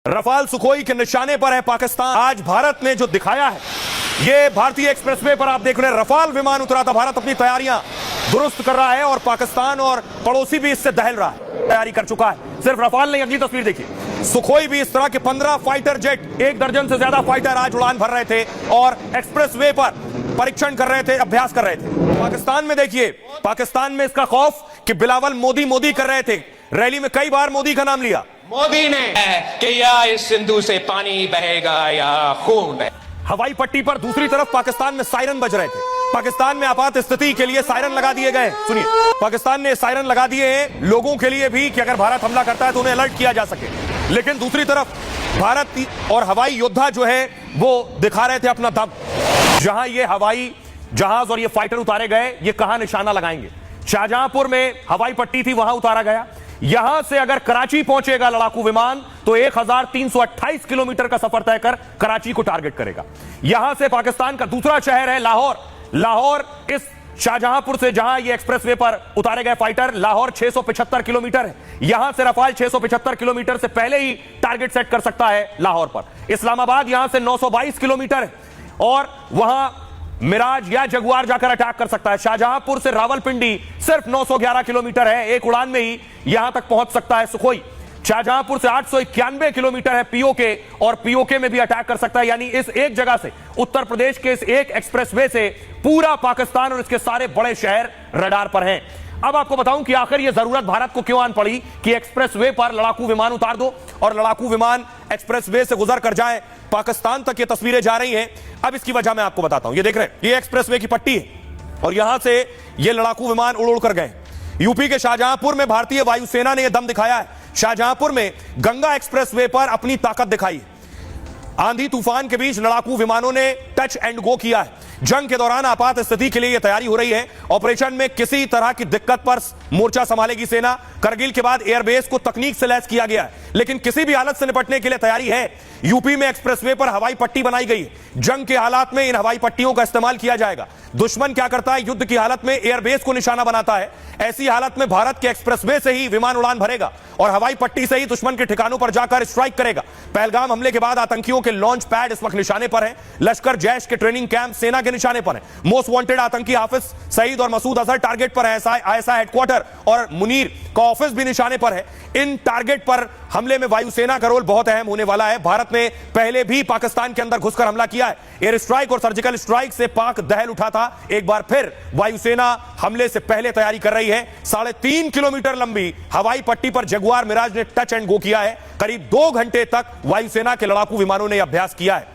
Rafale Sukhoi के निशाने पर है पाकिस्तान। आज भारत ने जो दिखाया है, ये भारतीय एक्सप्रेसवे पर आप देख रहे हैं, रफाल विमान उतरा था। भारत अपनी तैयारियां दुरुस्त कर रहा है और पाकिस्तान और पड़ोसी भी इससे दहल रहा है, तैयारी कर चुका है। सिर्फ रफाल नहीं, अगली तस्वीर देखिए, सुखोई भी इस तरह के 15 फाइटर जेट, 1 दर्जन से ज्यादा फाइटर आज उड़ान भर रहे थे और एक्सप्रेसवे पर परीक्षण कर रहे थे, अभ्यास कर रहे थे। पाकिस्तान में देखिए, पाकिस्तान में इसका खौफ कि बिलावल मोदी मोदी कर रहे थे। रैली में कई बार मोदी का नाम लिया, मोदी ने कि या इस सिंधु से पानी बहेगा या खून बहेगा। हवाई पट्टी पर दूसरी तरफ पाकिस्तान में सायरन बज रहे थे। पाकिस्तान में आपात स्थिति के लिए सायरन लगा दिए गए। सुनिए, पाकिस्तान ने सायरन लगा दिए हैं लोगों के लिए भी कि अगर भारत हमला करता है तो उन्हें अलर्ट किया जा सके। लेकिन दूसरी तरफ भारत और हवाई योद्धा जो है वो दिखा रहे थे अपना दम। जहां ये हवाई जहाज और ये फाइटर उतारे गए, ये कहां निशाना लगाएंगे। शाहजहांपुर में हवाई पट्टी थी, वहां उतारा गया। यहां से अगर कराची पहुंचेगा लड़ाकू विमान तो 1328 किलोमीटर का सफर तय कर कराची को टारगेट करेगा। यहां से पाकिस्तान का दूसरा शहर है लाहौर। लाहौर इस शाहजहांपुर से जहां ये एक्सप्रेसवे पर उतारे गए फाइटर, लाहौर 675 किलोमीटर है। यहां से रफाल 675 किलोमीटर से पहले ही टारगेट सेट कर सकता है लाहौर पर। इस्लामाबाद यहां से 922 किलोमीटर है और वहां मिराज या जगुआर जाकर अटैक कर सकता है। शाहजहांपुर से रावलपिंडी सिर्फ 911 किलोमीटर है, एक उड़ान में ही यहां तक पहुंच सकता है सुखोई। शाहजहांपुर से 891 किलोमीटर है पीओके, और पीओके में भी अटैक कर सकता है। यानी इस एक जगह से, उत्तर प्रदेश के इस एक एक्सप्रेसवे से पूरा पाकिस्तान और इसके सारे बड़े शहर रडार पर हैं। अब आपको बताऊं कि आखिर यह जरूरत भारत को क्यों आन पड़ी कि एक्सप्रेसवे पर लड़ाकू विमान उतार दो और लड़ाकू विमान एक्सप्रेसवे से गुजर कर जाए। पाकिस्तान तक ये तस्वीरें जा रही हैं। अब इसकी वजह मैं आपको बताता हूं। ये देख रहे हैं, ये एक्सप्रेसवे की पट्टी है और यहां से ये लड़ाकू विमान उड़ उड़ कर गए। यूपी के शाहजहांपुर में भारतीय वायुसेना ने यह दम दिखाया है। शाहजहांपुर में गंगा एक्सप्रेसवे पर अपनी ताकत दिखाई। आंधी तूफान के बीच लड़ाकू विमानों ने टच एंड गो किया है। जंग के दौरान आपात स्थिति के लिए यह तैयारी हो रही है। ऑपरेशन में किसी तरह की दिक्कत पर मोर्चा संभालेगी सेना। करगिल के बाद एयरबेस को तकनीक से लैस किया गया है, लेकिन किसी भी हालत से निपटने के लिए तैयारी है। यूपी में एक्सप्रेसवे पर हवाई पट्टी बनाई गई है। जंग के हालात में इन हवाई पट्टियों का इस्तेमाल किया जाएगा। दुश्मन क्या करता है, युद्ध की हालत में एयरबेस को निशाना बनाता है। ऐसी हालत में भारत के एक्सप्रेसवे से ही विमान उड़ान भरेगा और हवाई पट्टी से ही दुश्मन के ठिकानों पर जाकर स्ट्राइक करेगा। पहलगाम हमले के बाद आतंकियों के लॉन्च पैड इस वक्त निशाने पर है। लश्कर जैश के ट्रेनिंग कैंप सेना के निशाने पर है। मोस्ट वांटेड आतंकी हाफिज सईद और मसूद अजहर टारगेट पर है। आईएसआई हेडक्वार्टर और मुनीर का ऑफिस भी निशाने पर है। इन टारगेट पर हमले में वायुसेना का रोल बहुत अहम होने वाला है। भारत ने पहले भी पाकिस्तान के अंदर घुसकर हमला किया है। एयर स्ट्राइक और सर्जिकल स्ट्राइक से पाक दहल उठा था। एक बार फिर वायुसेना हमले से पहले तैयारी कर रही है। 3.5 किलोमीटर लंबी हवाई पट्टी पर जगुआर मिराज ने टच एंड गो किया है। करीब 2 घंटे तक वायुसेना के लड़ाकू विमानों ने अभ्यास किया है।